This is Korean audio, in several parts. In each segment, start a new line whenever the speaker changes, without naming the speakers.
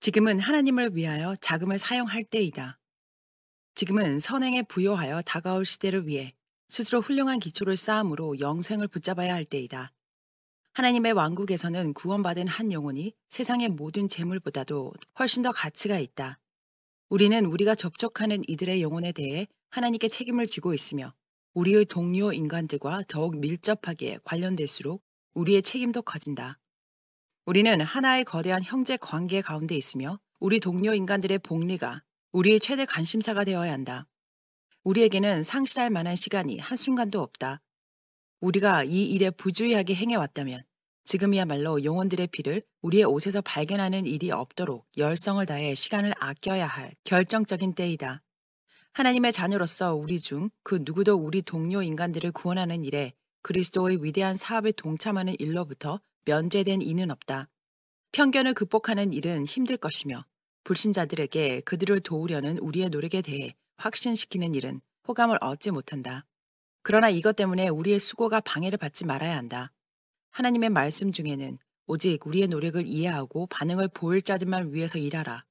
지금은 하나님을 위하여 자금을 사용할 때이다. 지금은 선행에 부요하여 다가올 시대를 위해 스스로 훌륭한 기초를 쌓음으로 영생을 붙잡아야 할 때이다. 하나님의 왕국에서는 구원받은 한 영혼이 세상의 모든 재물보다도 훨씬 더 가치가 있다. 우리는 우리가 접촉하는 이들의 영혼에 대해 하나님께 책임을 지고 있으며 우리의 동료 인간들과 더욱 밀접하게 관련될수록 우리의 책임도 커진다. 우리는 하나의 거대한 형제 관계 가운데 있으며 우리 동료 인간들의 복리가 우리의 최대 관심사가 되어야 한다. 우리에게는 상실할 만한 시간이 한순간도 없다. 우리가 이 일에 부주의하게 행해왔다면 지금이야말로 영혼들의 피를 우리의 옷에서 발견하는 일이 없도록 열성을 다해 시간을 아껴야 할 결정적인 때이다. 하나님의 자녀로서 우리 중 그 누구도 우리 동료 인간들을 구원하는 일에 그리스도의 위대한 사업에 동참하는 일로부터 면제된 이는 없다. 편견을 극복하는 일은 힘들 것이며 불신자들에게 그들을 도우려는 우리의 노력에 대해 확신시키는 일은 호감을 얻지 못한다. 그러나 이것 때문에 우리의 수고가 방해를 받지 말아야 한다. 하나님의 말씀 중에는 오직 우리의 노력을 이해하고 반응을 보일 자들만 위해서 일하라.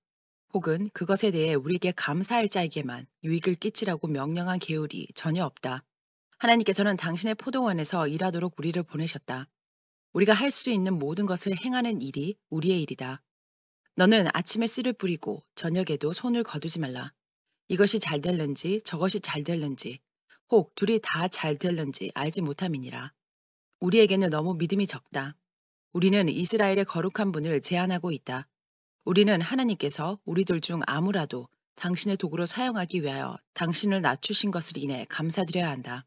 혹은 그것에 대해 우리에게 감사할 자에게만 유익을 끼치라고 명령한 계율이 전혀 없다. 하나님께서는 당신의 포도원에서 일하도록 우리를 보내셨다. 우리가 할 수 있는 모든 것을 행하는 일이 우리의 일이다. 너는 아침에 씨를 뿌리고 저녁에도 손을 거두지 말라. 이것이 잘 될는지 저것이 잘 될는지 혹 둘이 다 잘 될는지 알지 못함이니라. 우리에게는 너무 믿음이 적다. 우리는 이스라엘의 거룩한 분을 제한하고 있다. 우리는 하나님께서 우리들 중 아무라도 당신의 도구로 사용하기 위하여 당신을 낮추신 것을 인해 감사드려야 한다.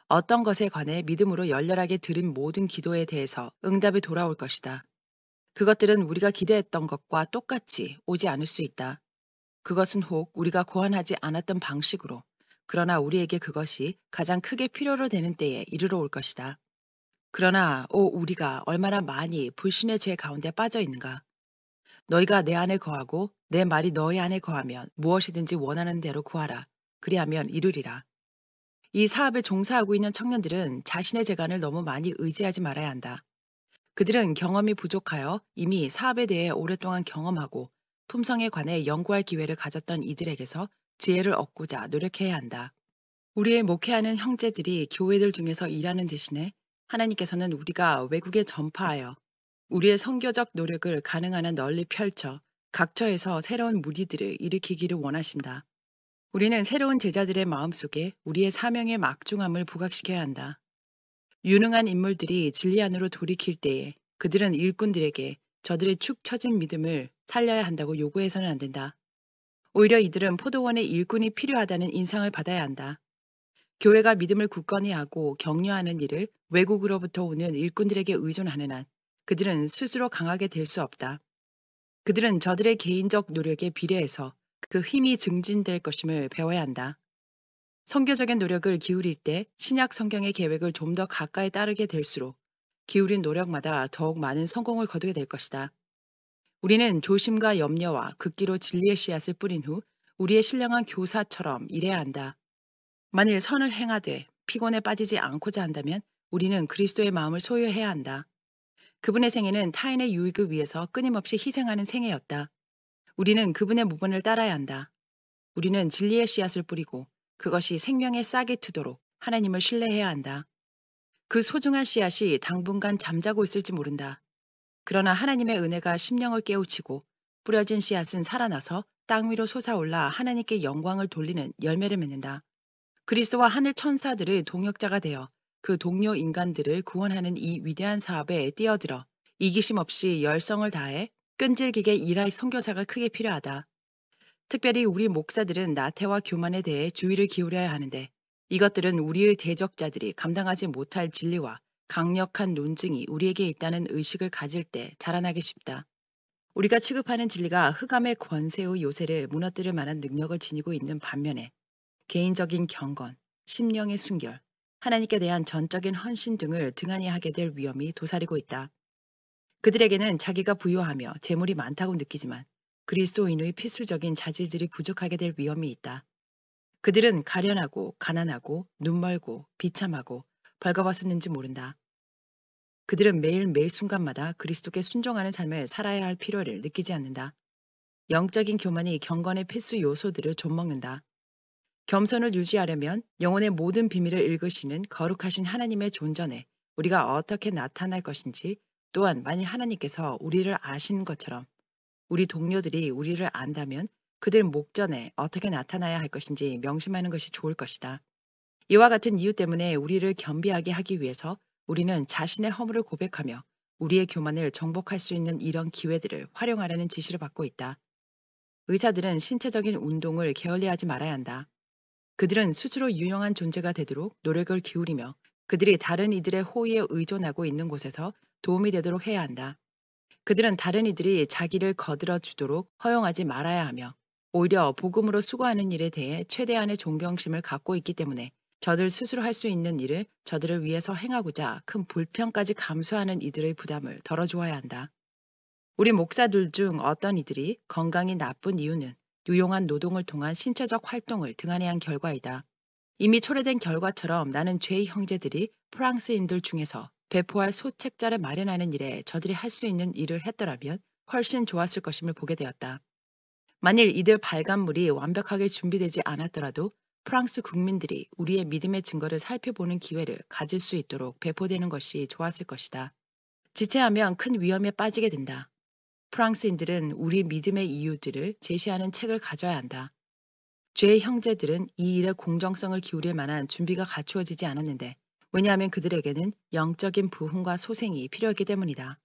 어떤 것에 관해 믿음으로 열렬하게 드린 모든 기도에 대해서 응답이 돌아올 것이다. 그것들은 우리가 기대했던 것과 똑같이 오지 않을 수 있다. 그것은 혹 우리가 고안하지 않았던 방식으로, 그러나 우리에게 그것이 가장 크게 필요로 되는 때에 이르러 올 것이다. 그러나 우리가 얼마나 많이 불신의 죄 가운데 빠져 있는가. 너희가 내 안에 거하고 내 말이 너희 안에 거하면 무엇이든지 원하는 대로 구하라. 그리하면 이루리라. 이 사업에 종사하고 있는 청년들은 자신의 재간을 너무 많이 의지하지 말아야 한다. 그들은 경험이 부족하여 이미 사업에 대해 오랫동안 경험하고 품성에 관해 연구할 기회를 가졌던 이들에게서 지혜를 얻고자 노력해야 한다. 우리의 목회하는 형제들이 교회들 중에서 일하는 대신에 하나님께서는 우리가 외국에 전파하여 우리의 선교적 노력을 가능한 한 널리 펼쳐 각처에서 새로운 무리들을 일으키기를 원하신다. 우리는 새로운 제자들의 마음속에 우리의 사명의 막중함을 부각시켜야 한다. 유능한 인물들이 진리 안으로 돌이킬 때에 그들은 일꾼들에게 저들의 축 처진 믿음을 살려야 한다고 요구해서는 안 된다. 오히려 이들은 포도원에 일꾼이 필요하다는 인상을 받아야 한다. 교회가 믿음을 굳건히 하고 격려하는 일을 외국으로부터 오는 일꾼들에게 의존하는 한 그들은 스스로 강하게 될 수 없다. 그들은 저들의 개인적 노력에 비례해서 그 힘이 증진될 것임을 배워야 한다. 선교적인 노력을 기울일 때 신약 성경의 계획을 좀 더 가까이 따르게 될수록 기울인 노력마다 더욱 많은 성공을 거두게 될 것이다. 우리는 조심과 염려와 극기로 진리의 씨앗을 뿌린 후 우리의 신령한 교사처럼 일해야 한다. 만일 선을 행하되 피곤에 빠지지 않고자 한다면 우리는 그리스도의 마음을 소유해야 한다. 그분의 생애는 타인의 유익을 위해서 끊임없이 희생하는 생애였다. 우리는 그분의 모본을 따라야 한다. 우리는 진리의 씨앗을 뿌리고 그것이 생명의 싹이 트도록 하나님을 신뢰해야 한다. 그 소중한 씨앗이 당분간 잠자고 있을지 모른다. 그러나 하나님의 은혜가 심령을 깨우치고 뿌려진 씨앗은 살아나서 땅 위로 솟아올라 하나님께 영광을 돌리는 열매를 맺는다. 그리스도와 하늘 천사들의 동역자가 되어 그 동료 인간들을 구원하는 이 위대한 사업에 뛰어들어 이기심 없이 열성을 다해 끈질기게 일할 선교사가 크게 필요하다. 특별히 우리 목사들은 나태와 교만에 대해 주의를 기울여야 하는데 이것들은 우리의 대적자들이 감당하지 못할 진리와 강력한 논증이 우리에게 있다는 의식을 가질 때 자라나기 쉽다. 우리가 취급하는 진리가 흑암의 권세의 요새를 무너뜨릴 만한 능력을 지니고 있는 반면에 개인적인 경건, 심령의 순결, 하나님께 대한 전적인 헌신 등을 등한히 하게 될 위험이 도사리고 있다. 그들에게는 자기가 부유하며 재물이 많다고 느끼지만 그리스도인의 필수적인 자질들이 부족하게 될 위험이 있다. 그들은 가련하고 가난하고 눈멀고 비참하고 벌거벗었는지 모른다. 그들은 매일 매 순간마다 그리스도께 순종하는 삶을 살아야 할 필요를 느끼지 않는다. 영적인 교만이 경건의 필수 요소들을 좀먹는다. 겸손을 유지하려면 영혼의 모든 비밀을 읽으시는 거룩하신 하나님의 존전에 우리가 어떻게 나타날 것인지, 또한 만일 하나님께서 우리를 아시는 것처럼 우리 동료들이 우리를 안다면 그들 목전에 어떻게 나타나야 할 것인지 명심하는 것이 좋을 것이다. 이와 같은 이유 때문에 우리를 겸비하게 하기 위해서 우리는 자신의 허물을 고백하며 우리의 교만을 정복할 수 있는 이런 기회들을 활용하라는 지시를 받고 있다. 의사들은 신체적인 운동을 게을리하지 말아야 한다. 그들은 스스로 유용한 존재가 되도록 노력을 기울이며 그들이 다른 이들의 호의에 의존하고 있는 곳에서 도움이 되도록 해야 한다. 그들은 다른 이들이 자기를 거들어 주도록 허용하지 말아야 하며 오히려 복음으로 수고하는 일에 대해 최대한의 존경심을 갖고 있기 때문에 저들 스스로 할 수 있는 일을 저들을 위해서 행하고자 큰 불평까지 감수하는 이들의 부담을 덜어주어야 한다. 우리 목사들 중 어떤 이들이 건강이 나쁜 이유는 유용한 노동을 통한 신체적 활동을 등한히 한 결과이다. 이미 초래된 결과처럼 나는 죄의 형제들이 프랑스인들 중에서 배포할 소책자를 마련하는 일에 저들이 할 수 있는 일을 했더라면 훨씬 좋았을 것임을 보게 되었다. 만일 이들 발간물이 완벽하게 준비되지 않았더라도 프랑스 국민들이 우리의 믿음의 증거를 살펴보는 기회를 가질 수 있도록 배포되는 것이 좋았을 것이다. 지체하면 큰 위험에 빠지게 된다. 프랑스인들은 우리 믿음의 이유들을 제시하는 책을 가져야 한다. 죄의 형제들은 이 일에 공정성을 기울일 만한 준비가 갖추어지지 않았는데, 왜냐하면 그들에게는 영적인 부흥과 소생이 필요했기 때문이다.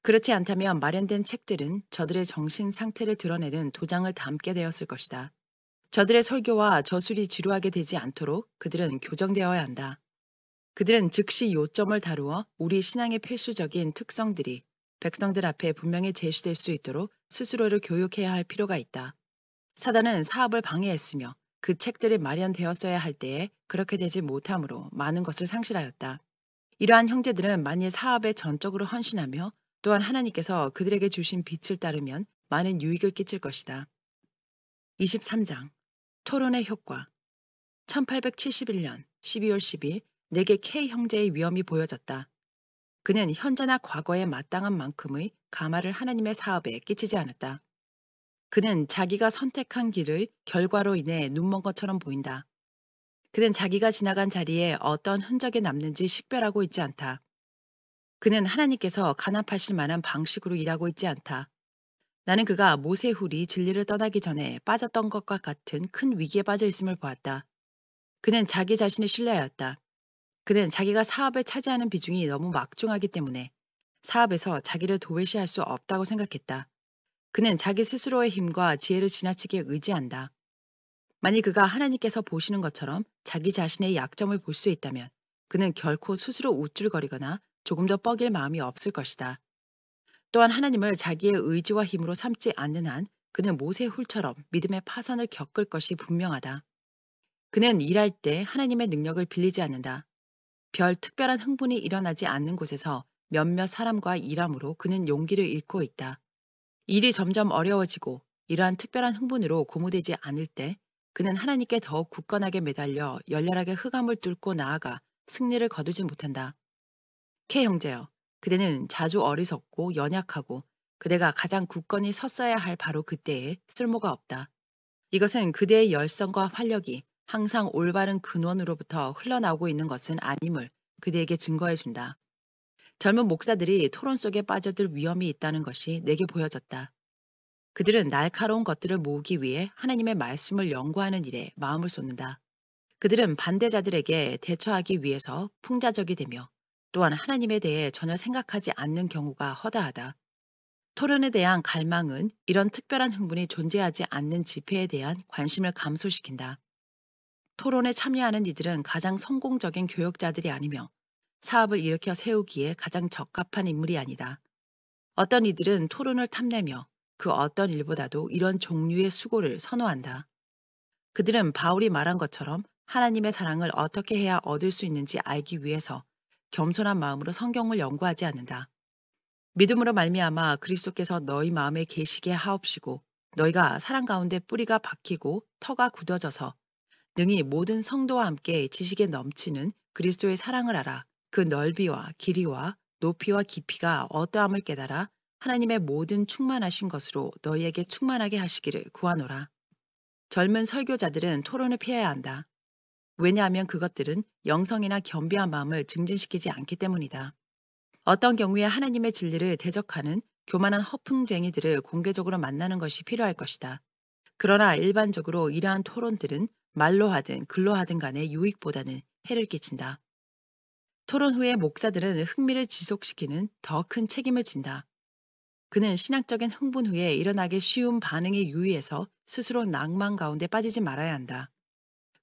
그렇지 않다면 마련된 책들은 저들의 정신 상태를 드러내는 도장을 담게 되었을 것이다. 저들의 설교와 저술이 지루하게 되지 않도록 그들은 교정되어야 한다. 그들은 즉시 요점을 다루어 우리 신앙의 필수적인 특성들이 백성들 앞에 분명히 제시될 수 있도록 스스로를 교육해야 할 필요가 있다. 사단은 사업을 방해했으며 그 책들이 마련되었어야 할 때에 그렇게 되지 못함으로 많은 것을 상실하였다. 이러한 형제들은 만일 사업에 전적으로 헌신하며 또한 하나님께서 그들에게 주신 빛을 따르면 많은 유익을 끼칠 것이다. 23장 토론의 효과. 1871년 12월 10일 내게 K 형제의 위험이 보여졌다. 그는 현재나 과거에 마땅한 만큼의 가마를 하나님의 사업에 끼치지 않았다. 그는 자기가 선택한 길의 결과로 인해 눈먼 것처럼 보인다. 그는 자기가 지나간 자리에 어떤 흔적이 남는지 식별하고 있지 않다. 그는 하나님께서 간합하실 만한 방식으로 일하고 있지 않다. 나는 그가 모세훌이 진리를 떠나기 전에 빠졌던 것과 같은 큰 위기에 빠져 있음을 보았다. 그는 자기 자신을 신뢰하였다. 그는 자기가 사업에 차지하는 비중이 너무 막중하기 때문에 사업에서 자기를 도외시할 수 없다고 생각했다. 그는 자기 스스로의 힘과 지혜를 지나치게 의지한다. 만일 그가 하나님께서 보시는 것처럼 자기 자신의 약점을 볼 수 있다면 그는 결코 스스로 우쭐거리거나 조금 더 뻐길 마음이 없을 것이다. 또한 하나님을 자기의 의지와 힘으로 삼지 않는 한 그는 모세훌처럼 믿음의 파선을 겪을 것이 분명하다. 그는 일할 때 하나님의 능력을 빌리지 않는다. 별 특별한 흥분이 일어나지 않는 곳에서 몇몇 사람과 일함으로 그는 용기를 잃고 있다. 일이 점점 어려워지고 이러한 특별한 흥분으로 고무되지 않을 때 그는 하나님께 더욱 굳건하게 매달려 열렬하게 흑암을 뚫고 나아가 승리를 거두지 못한다. K 형제여, 그대는 자주 어리석고 연약하고 그대가 가장 굳건히 섰어야 할 바로 그때에 쓸모가 없다. 이것은 그대의 열성과 활력이 항상 올바른 근원으로부터 흘러나오고 있는 것은 아님을 그대에게 증거해 준다. 젊은 목사들이 토론 속에 빠져들 위험이 있다는 것이 내게 보여졌다. 그들은 날카로운 것들을 모으기 위해 하나님의 말씀을 연구하는 일에 마음을 쏟는다. 그들은 반대자들에게 대처하기 위해서 풍자적이 되며 또한 하나님에 대해 전혀 생각하지 않는 경우가 허다하다. 토론에 대한 갈망은 이런 특별한 흥분이 존재하지 않는 집회에 대한 관심을 감소시킨다. 토론에 참여하는 이들은 가장 성공적인 교역자들이 아니며 사업을 일으켜 세우기에 가장 적합한 인물이 아니다. 어떤 이들은 토론을 탐내며 그 어떤 일보다도 이런 종류의 수고를 선호한다. 그들은 바울이 말한 것처럼 하나님의 사랑을 어떻게 해야 얻을 수 있는지 알기 위해서 겸손한 마음으로 성경을 연구하지 않는다. 믿음으로 말미암아 그리스도께서 너희 마음에 계시게 하옵시고 너희가 사랑 가운데 뿌리가 박히고 터가 굳어져서 능히 모든 성도와 함께 지식에 넘치는 그리스도의 사랑을 알아 그 넓이와 길이와 높이와 깊이가 어떠함을 깨달아 하나님의 모든 충만하신 것으로 너희에게 충만하게 하시기를 구하노라. 젊은 설교자들은 토론을 피해야 한다. 왜냐하면 그것들은 영성이나 겸비한 마음을 증진시키지 않기 때문이다. 어떤 경우에 하나님의 진리를 대적하는 교만한 허풍쟁이들을 공개적으로 만나는 것이 필요할 것이다. 그러나 일반적으로 이러한 토론들은 말로 하든 글로 하든 간에 유익보다는 해를 끼친다. 토론 후에 목사들은 흥미를 지속시키는 더 큰 책임을 진다. 그는 신학적인 흥분 후에 일어나기 쉬운 반응에 유의해서 스스로 낭만 가운데 빠지지 말아야 한다.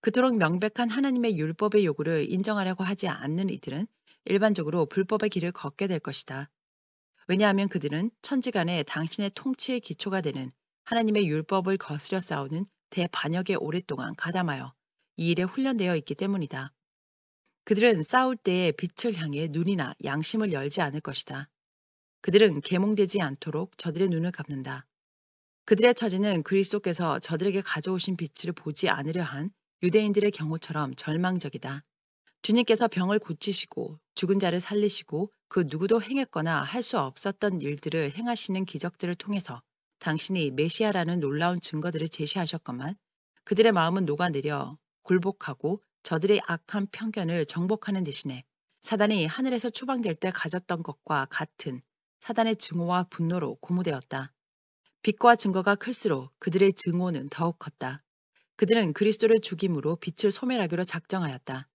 그토록 명백한 하나님의 율법의 요구를 인정하려고 하지 않는 이들은 일반적으로 불법의 길을 걷게 될 것이다. 왜냐하면 그들은 천지간에 당신의 통치의 기초가 되는 하나님의 율법을 거스려 싸우는 대반역에 오랫동안 가담하여 이 일에 훈련되어 있기 때문이다. 그들은 싸울 때에 빛을 향해 눈이나 양심을 열지 않을 것이다. 그들은 계몽되지 않도록 저들의 눈을 감는다. 그들의 처지는 그리스도께서 저들에게 가져오신 빛을 보지 않으려 한 유대인들의 경우처럼 절망적이다. 주님께서 병을 고치시고 죽은 자를 살리시고 그 누구도 행했거나 할 수 없었던 일들을 행하시는 기적들을 통해서 당신이 메시아라는 놀라운 증거들을 제시하셨건만 그들의 마음은 녹아내려 굴복하고 저들의 악한 편견을 정복하는 대신에 사단이 하늘에서 추방될 때 가졌던 것과 같은 사단의 증오와 분노로 고무되었다. 빛과 증거가 클수록 그들의 증오는 더욱 컸다. 그들은 그리스도를 죽임으로 빛을 소멸하기로 작정하였다.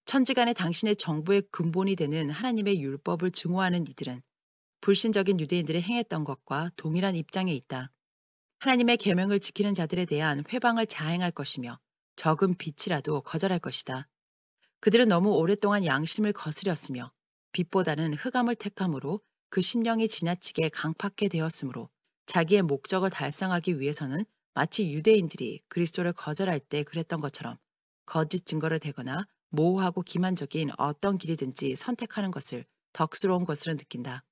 천지간에 당신의 정부의 근본이 되는 하나님의 율법을 증오하는 이들은 불신적인 유대인들이 행했던 것과 동일한 입장에 있다. 하나님의 계명을 지키는 자들에 대한 회방을 자행할 것이며 적은 빛이라도 거절할 것이다. 그들은 너무 오랫동안 양심을 거스렸으며 빛보다는 흑암을 택함으로 그 심령이 지나치게 강팍해 되었으므로 자기의 목적을 달성하기 위해서는 마치 유대인들이 그리스도를 거절할 때 그랬던 것처럼 거짓 증거를 대거나 모호하고 기만적인 어떤 길이든지 선택하는 것을 덕스러운 것으로 느낀다.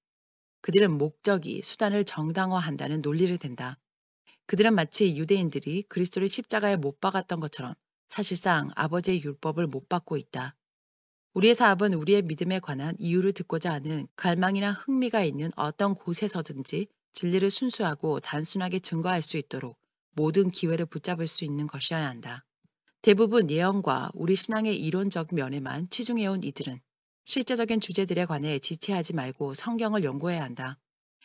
그들은 목적이 수단을 정당화한다는 논리를 댄다. 그들은 마치 유대인들이 그리스도를 십자가에 못 박았던 것처럼 사실상 아버지의 율법을 못 받고 있다. 우리의 사업은 우리의 믿음에 관한 이유를 듣고자 하는 갈망이나 흥미가 있는 어떤 곳에서든지 진리를 순수하고 단순하게 증거할 수 있도록 모든 기회를 붙잡을 수 있는 것이어야 한다. 대부분 예언과 우리 신앙의 이론적 면에만 치중해온 이들은 실제적인 주제들에 관해 지체하지 말고 성경을 연구해야 한다.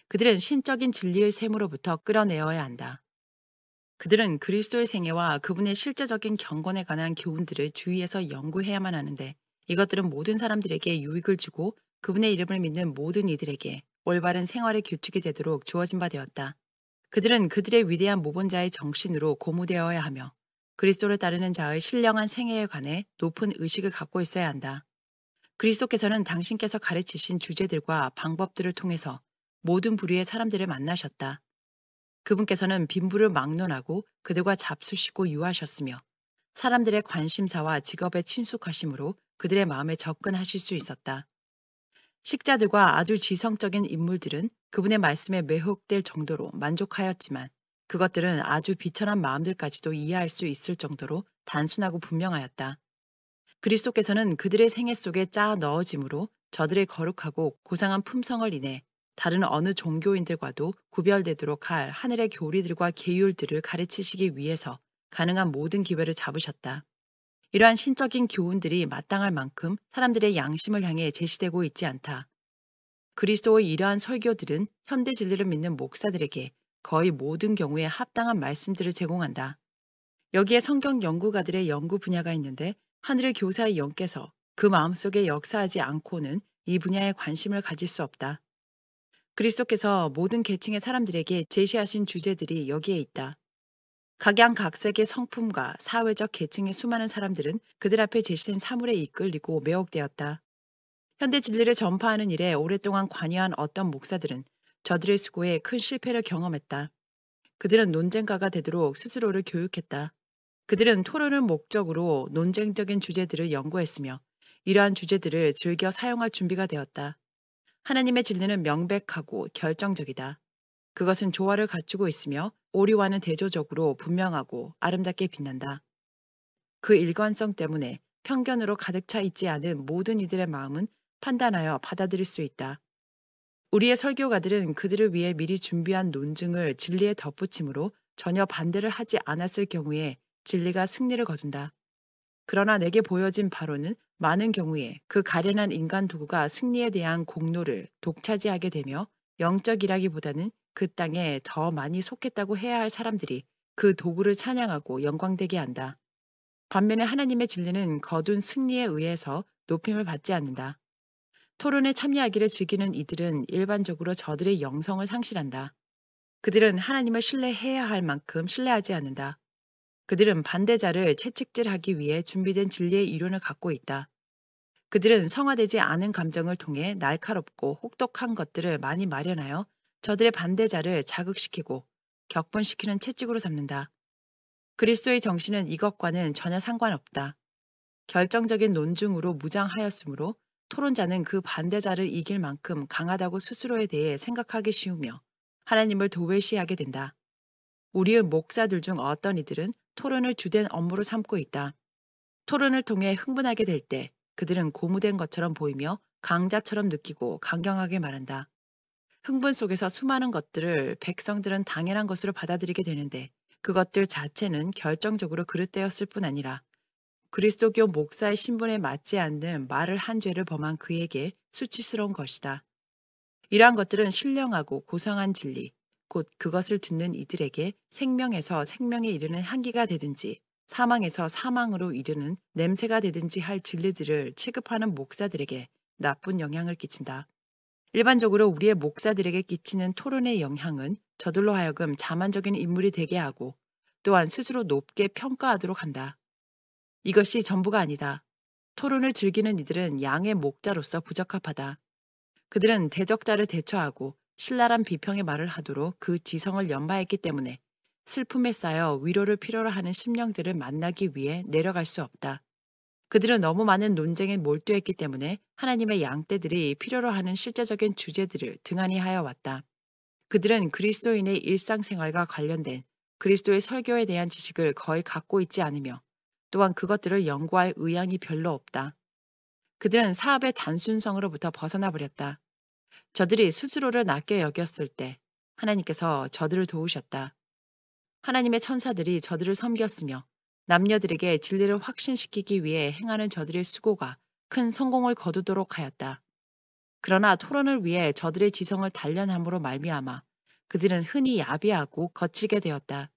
그들은 신적인 진리의 샘으로부터 끌어내어야 한다. 그들은 그리스도의 생애와 그분의 실제적인 경건에 관한 교훈들을 주의해서 연구해야만 하는데 이것들은 모든 사람들에게 유익을 주고 그분의 이름을 믿는 모든 이들에게 올바른 생활의 규칙이 되도록 주어진 바 되었다. 그들은 그들의 위대한 모본자의 정신으로 고무되어야 하며 그리스도를 따르는 자의 신령한 생애에 관해 높은 의식을 갖고 있어야 한다. 그리스도께서는 당신께서 가르치신 주제들과 방법들을 통해서 모든 부류의 사람들을 만나셨다. 그분께서는 빈부를 막론하고 그들과 잡수시고 유하셨으며 사람들의 관심사와 직업에 친숙하심으로 그들의 마음에 접근하실 수 있었다. 식자들과 아주 지성적인 인물들은 그분의 말씀에 매혹될 정도로 만족하였지만 그것들은 아주 비천한 마음들까지도 이해할 수 있을 정도로 단순하고 분명하였다. 그리스도께서는 그들의 생애 속에 짜 넣어짐으로 저들의 거룩하고 고상한 품성을 인해 다른 어느 종교인들과도 구별되도록 할 하늘의 교리들과 계율들을 가르치시기 위해서 가능한 모든 기회를 잡으셨다. 이러한 신적인 교훈들이 마땅할 만큼 사람들의 양심을 향해 제시되고 있지 않다. 그리스도의 이러한 설교들은 현대 진리를 믿는 목사들에게 거의 모든 경우에 합당한 말씀들을 제공한다. 여기에 성경 연구가들의 연구 분야가 있는데 하늘의 교사의 영께서 그 마음속에 역사하지 않고는 이 분야에 관심을 가질 수 없다. 그리스도께서 모든 계층의 사람들에게 제시하신 주제들이 여기에 있다. 각양각색의 성품과 사회적 계층의 수많은 사람들은 그들 앞에 제시된 사물에 이끌리고 매혹되었다. 현대 진리를 전파하는 일에 오랫동안 관여한 어떤 목사들은 저들의 수고에 큰 실패를 경험했다. 그들은 논쟁가가 되도록 스스로를 교육했다. 그들은 토론을 목적으로 논쟁적인 주제들을 연구했으며 이러한 주제들을 즐겨 사용할 준비가 되었다. 하나님의 진리는 명백하고 결정적이다. 그것은 조화를 갖추고 있으며 오류와는 대조적으로 분명하고 아름답게 빛난다. 그 일관성 때문에 편견으로 가득 차 있지 않은 모든 이들의 마음은 판단하여 받아들일 수 있다. 우리의 설교가들은 그들을 위해 미리 준비한 논증을 진리에 덧붙임으로 전혀 반대를 하지 않았을 경우에 진리가 승리를 거둔다. 그러나 내게 보여진 바로는 많은 경우에 그 가련한 인간 도구가 승리에 대한 공로를 독차지하게 되며 영적이라기보다는 그 땅에 더 많이 속했다고 해야 할 사람들이 그 도구를 찬양하고 영광되게 한다. 반면에 하나님의 진리는 거둔 승리에 의해서 높임을 받지 않는다. 토론에 참여하기를 즐기는 이들은 일반적으로 저들의 영성을 상실한다. 그들은 하나님을 신뢰해야 할 만큼 신뢰하지 않는다. 그들은 반대자를 채찍질하기 위해 준비된 진리의 이론을 갖고 있다. 그들은 성화되지 않은 감정을 통해 날카롭고 혹독한 것들을 많이 마련하여 저들의 반대자를 자극시키고 격분시키는 채찍으로 삼는다. 그리스도의 정신은 이것과는 전혀 상관없다. 결정적인 논증으로 무장하였으므로 토론자는 그 반대자를 이길 만큼 강하다고 스스로에 대해 생각하기 쉬우며 하나님을 도외시하게 된다. 우리의 목사들 중 어떤 이들은 토론을 주된 업무로 삼고 있다. 토론을 통해 흥분하게 될 때 그들은 고무된 것처럼 보이며 강자처럼 느끼고 강경하게 말한다. 흥분 속에서 수많은 것들을 백성들은 당연한 것으로 받아들이게 되는데 그것들 자체는 결정적으로 그릇되었을 뿐 아니라 그리스도교 목사의 신분에 맞지 않는 말을 한 죄를 범한 그에게 수치스러운 것이다. 이러한 것들은 신령하고 고상한 진리, 곧 그것을 듣는 이들에게 생명에서 생명에 이르는 향기가 되든지 사망에서 사망으로 이르는 냄새가 되든지 할 진리들을 취급하는 목사들에게 나쁜 영향을 끼친다. 일반적으로 우리의 목사들에게 끼치는 토론의 영향은 저들로 하여금 자만적인 인물이 되게 하고 또한 스스로 높게 평가하도록 한다. 이것이 전부가 아니다. 토론을 즐기는 이들은 양의 목자로서 부적합하다. 그들은 대적자를 대처하고 신랄한 비평의 말을 하도록 그 지성을 연마했기 때문에 슬픔에 쌓여 위로를 필요로 하는 심령들을 만나기 위해 내려갈 수 없다. 그들은 너무 많은 논쟁에 몰두했기 때문에 하나님의 양떼들이 필요로 하는 실제적인 주제들을 등한히 하여 왔다. 그들은 그리스도인의 일상생활과 관련된 그리스도의 설교에 대한 지식을 거의 갖고 있지 않으며 또한 그것들을 연구할 의향이 별로 없다. 그들은 사업의 단순성으로부터 벗어나 버렸다. 저들이 스스로를 낮게 여겼을 때 하나님께서 저들을 도우셨다. 하나님의 천사들이 저들을 섬겼으며 남녀들에게 진리를 확신시키기 위해 행하는 저들의 수고가 큰 성공을 거두도록 하였다. 그러나 토론을 위해 저들의 지성을 단련함으로 말미암아 그들은 흔히 야비하고 거칠게 되었다.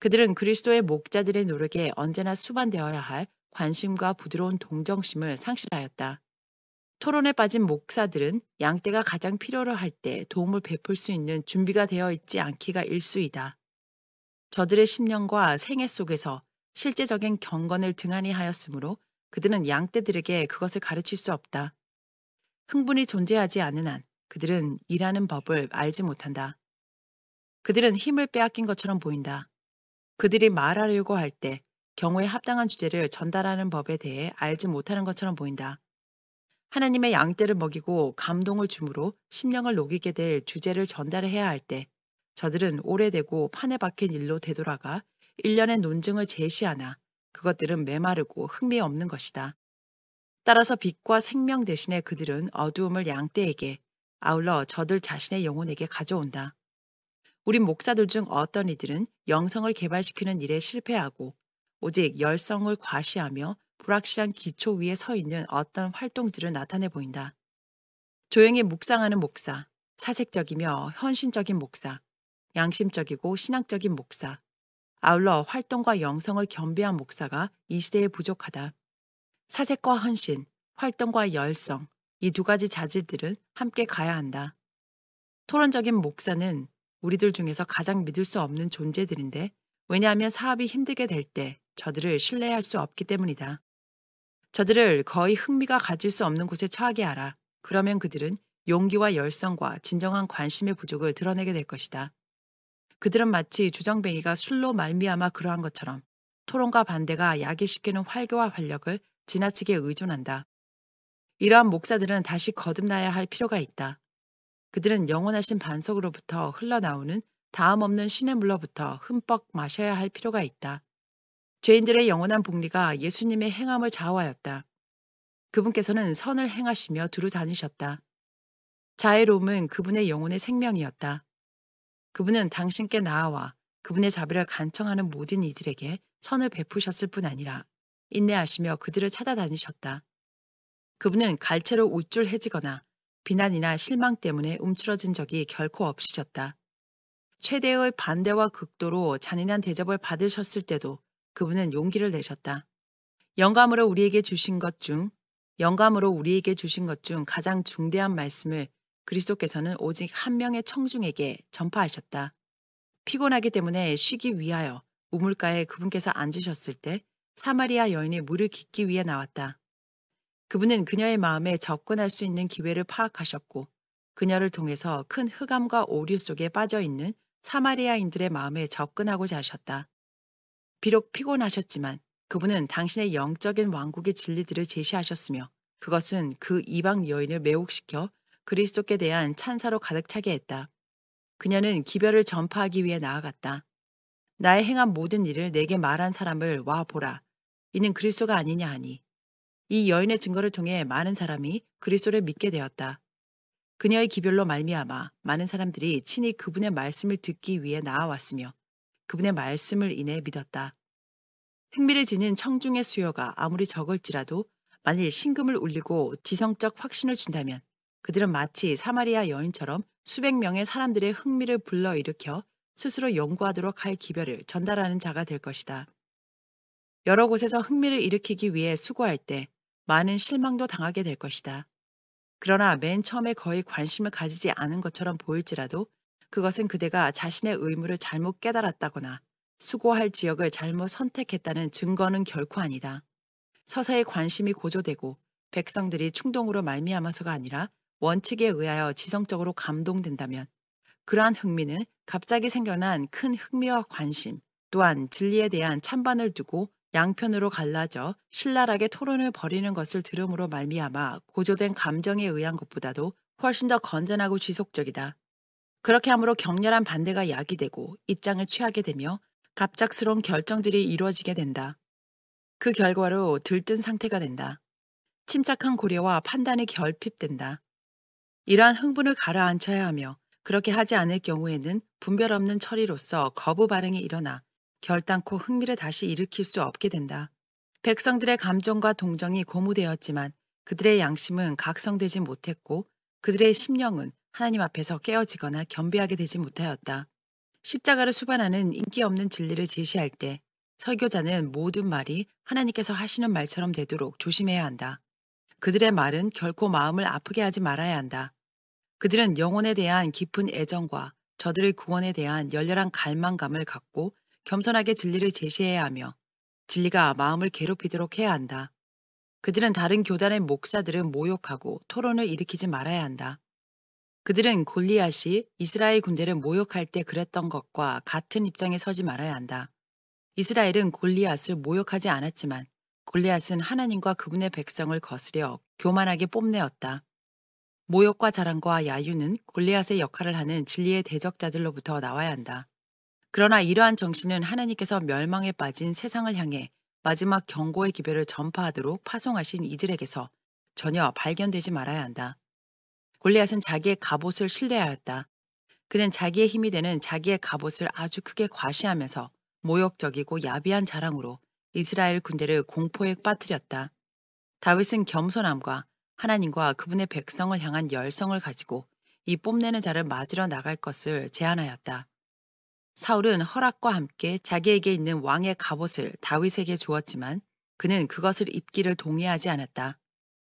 그들은 그리스도의 목자들의 노력에 언제나 수반되어야 할 관심과 부드러운 동정심을 상실하였다. 토론에 빠진 목사들은 양떼가 가장 필요로 할 때 도움을 베풀 수 있는 준비가 되어 있지 않기가 일쑤이다. 저들의 심령과 생애 속에서 실제적인 경건을 등한히 하였으므로 그들은 양떼들에게 그것을 가르칠 수 없다. 흥분이 존재하지 않는 한 그들은 일하는 법을 알지 못한다. 그들은 힘을 빼앗긴 것처럼 보인다. 그들이 말하려고 할 때 경우에 합당한 주제를 전달하는 법에 대해 알지 못하는 것처럼 보인다. 하나님의 양떼를 먹이고 감동을 주므로 심령을 녹이게 될 주제를 전달해야 할 때 저들은 오래되고 판에 박힌 일로 되돌아가 일련의 논증을 제시하나 그것들은 메마르고 흥미없는 것이다. 따라서 빛과 생명 대신에 그들은 어두움을 양떼에게 아울러 저들 자신의 영혼에게 가져온다. 우리 목사들 중 어떤 이들은 영성을 개발시키는 일에 실패하고 오직 열성을 과시하며 불확실한 기초 위에 서 있는 어떤 활동들을 나타내 보인다. 조용히 묵상하는 목사, 사색적이며 헌신적인 목사, 양심적이고 신앙적인 목사, 아울러 활동과 영성을 겸비한 목사가 이 시대에 부족하다. 사색과 헌신, 활동과 열성, 이 두 가지 자질들은 함께 가야 한다. 토론적인 목사는 우리들 중에서 가장 믿을 수 없는 존재들인데 왜냐하면 사업이 힘들게 될 때 저들을 신뢰할 수 없기 때문이다. 저들을 거의 흥미가 가질 수 없는 곳에 처하게 하라. 그러면 그들은 용기와 열성과 진정한 관심의 부족을 드러내게 될 것이다. 그들은 마치 주정뱅이가 술로 말미암아 그러한 것처럼 토론과 반대가 야기시키는 활교와 활력을 지나치게 의존한다. 이러한 목사들은 다시 거듭나야 할 필요가 있다. 그들은 영원하신 반석으로부터 흘러나오는 다음 없는 신의 물로부터 흠뻑 마셔야 할 필요가 있다. 죄인들의 영원한 복리가 예수님의 행함을 좌우하였다. 그분께서는 선을 행하시며 두루 다니셨다. 자애로움은 그분의 영혼의 생명이었다. 그분은 당신께 나아와 그분의 자비를 간청하는 모든 이들에게 선을 베푸셨을 뿐 아니라 인내하시며 그들을 찾아다니셨다. 그분은 갈채로 우쭐해지거나 비난이나 실망 때문에 움츠러진 적이 결코 없으셨다. 최대의 반대와 극도로 잔인한 대접을 받으셨을 때도 그분은 용기를 내셨다. 영감으로 우리에게 주신 것 중, 영감으로 우리에게 주신 것 중 가장 중대한 말씀을 그리스도께서는 오직 한 명의 청중에게 전파하셨다. 피곤하기 때문에 쉬기 위하여 우물가에 그분께서 앉으셨을 때 사마리아 여인이 물을 깃기 위해 나왔다. 그분은 그녀의 마음에 접근할 수 있는 기회를 파악하셨고 그녀를 통해서 큰 흑암과 오류 속에 빠져 있는 사마리아인들의 마음에 접근하고자 하셨다. 비록 피곤하셨지만 그분은 당신의 영적인 왕국의 진리들을 제시하셨으며 그것은 그 이방 여인을 매혹시켜 그리스도께 대한 찬사로 가득 차게 했다. 그녀는 기별을 전파하기 위해 나아갔다. 나의 행한 모든 일을 내게 말한 사람을 와 보라. 이는 그리스도가 아니냐 하니. 이 여인의 증거를 통해 많은 사람이 그리스도를 믿게 되었다. 그녀의 기별로 말미암아 많은 사람들이 친히 그분의 말씀을 듣기 위해 나아왔으며 그분의 말씀을 인해 믿었다. 흥미를 지닌 청중의 수요가 아무리 적을지라도 만일 신금을 울리고 지성적 확신을 준다면 그들은 마치 사마리아 여인처럼 수백 명의 사람들의 흥미를 불러일으켜 스스로 연구하도록 할 기별을 전달하는 자가 될 것이다. 여러 곳에서 흥미를 일으키기 위해 수고할 때 많은 실망도 당하게 될 것이다. 그러나 맨 처음에 거의 관심을 가지지 않은 것처럼 보일지라도 그것은 그대가 자신의 의무를 잘못 깨달았다거나 수고할 지역을 잘못 선택했다는 증거는 결코 아니다. 서서히 관심이 고조되고 백성들이 충동으로 말미암아서가 아니라 원칙에 의하여 지성적으로 감동된다면 그러한 흥미는 갑자기 생겨난 큰 흥미와 관심 또한 진리에 대한 찬반을 두고 양편으로 갈라져 신랄하게 토론을 벌이는 것을 들음으로 말미암아 고조된 감정에 의한 것보다도 훨씬 더 건전하고 지속적이다. 그렇게 함으로 격렬한 반대가 야기되고 입장을 취하게 되며 갑작스러운 결정들이 이루어지게 된다. 그 결과로 들뜬 상태가 된다. 침착한 고려와 판단이 결핍된다. 이러한 흥분을 가라앉혀야 하며 그렇게 하지 않을 경우에는 분별 없는 처리로서 거부 반응이 일어나 결단코 흥미를 다시 일으킬 수 없게 된다. 백성들의 감정과 동정이 고무되었지만 그들의 양심은 각성되지 못했고 그들의 심령은 하나님 앞에서 깨어지거나 겸비하게 되지 못하였다. 십자가를 수반하는 인기 없는 진리를 제시할 때 설교자는 모든 말이 하나님께서 하시는 말처럼 되도록 조심해야 한다. 그들의 말은 결코 마음을 아프게 하지 말아야 한다. 그들은 영혼에 대한 깊은 애정과 저들의 구원에 대한 열렬한 갈망감을 갖고 겸손하게 진리를 제시해야 하며 진리가 마음을 괴롭히도록 해야 한다. 그들은 다른 교단의 목사들을 모욕하고 토론을 일으키지 말아야 한다. 그들은 골리앗이 이스라엘 군대를 모욕할 때 그랬던 것과 같은 입장에 서지 말아야 한다. 이스라엘은 골리앗을 모욕하지 않았지만 골리앗은 하나님과 그분의 백성을 거스려 교만하게 뽐내었다. 모욕과 자랑과 야유는 골리앗의 역할을 하는 진리의 대적자들로부터 나와야 한다. 그러나 이러한 정신은 하나님께서 멸망에 빠진 세상을 향해 마지막 경고의 기별을 전파하도록 파송하신 이들에게서 전혀 발견되지 말아야 한다. 골리앗은 자기의 갑옷을 신뢰하였다. 그는 자기의 힘이 되는 자기의 갑옷을 아주 크게 과시하면서 모욕적이고 야비한 자랑으로 이스라엘 군대를 공포에 빠뜨렸다. 다윗은 겸손함과 하나님과 그분의 백성을 향한 열성을 가지고 이 뽐내는 자를 맞으러 나갈 것을 제안하였다. 사울은 허락과 함께 자기에게 있는 왕의 갑옷을 다윗에게 주었지만 그는 그것을 입기를 동의하지 않았다.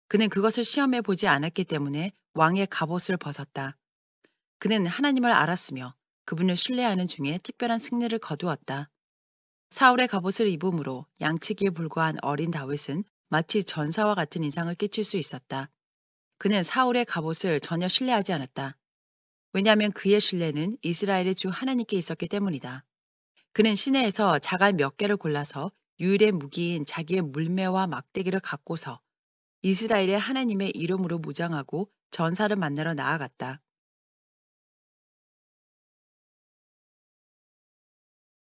그는 그것을 시험해 보지 않았기 때문에 왕의 갑옷을 벗었다. 그는 하나님을 알았으며 그분을 신뢰하는 중에 특별한 승리를 거두었다. 사울의 갑옷을 입음으로 양치기에 불과한 어린 다윗은 마치 전사와 같은 인상을 끼칠 수 있었다. 그는 사울의 갑옷을 전혀 신뢰하지 않았다. 왜냐하면 그의 신뢰는 이스라엘의 주 하나님께 있었기 때문이다. 그는 시내에서 자갈 몇 개를 골라서 유일의 무기인 자기의 물매와 막대기를 갖고서 이스라엘의 하나님의 이름으로 무장하고 전사를 만나러 나아갔다.